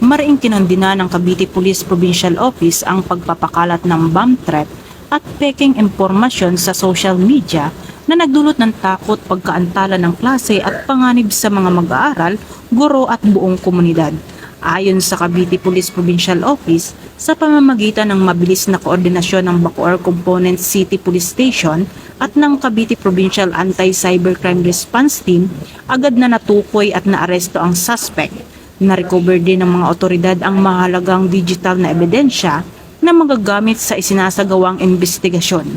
Mariing kinondina ng Cavite Police Provincial Office ang pagpapakalat ng bomb threat at peking impormasyon sa social media na nagdulot ng takot, pagkaantala ng klase at panganib sa mga mag-aaral, guro at buong komunidad. Ayon sa Cavite Police Provincial Office, sa pamamagitan ng mabilis na koordinasyon ng Bacoor Component City Police Station at ng Cavite Provincial Anti-Cybercrime Response Team, agad na natukoy at naaresto ang suspect. Na-recover din ng mga otoridad ang mahalagang digital na ebidensya na magagamit sa isinasagawang investigasyon.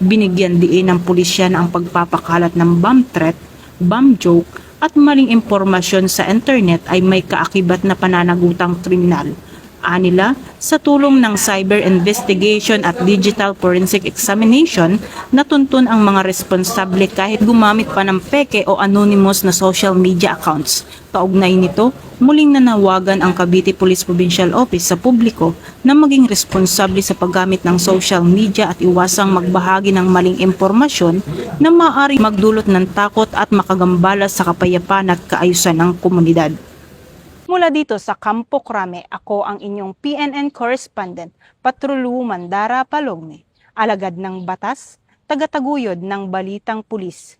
Binigyan diin ng pulisya na ang pagpapakalat ng bomb threat, bomb joke at maling impormasyon sa internet ay may kaakibat na pananagutang kriminal. Anila, sa tulong ng cyber investigation at digital forensic examination, natuntun ang mga responsable kahit gumamit pa ng peke o anonymous na social media accounts. Kaugnay nito, muling nanawagan ang Cavite Police Provincial Office sa publiko na maging responsable sa paggamit ng social media at iwasang magbahagi ng maling impormasyon na maaaring magdulot ng takot at makagambala sa kapayapaan at kaayusan ng komunidad. Mula dito sa Campo Crame, ako ang inyong PNN correspondent, Patrolwoman Dara Palogne, alagad ng batas, tagataguyod ng balitang pulis.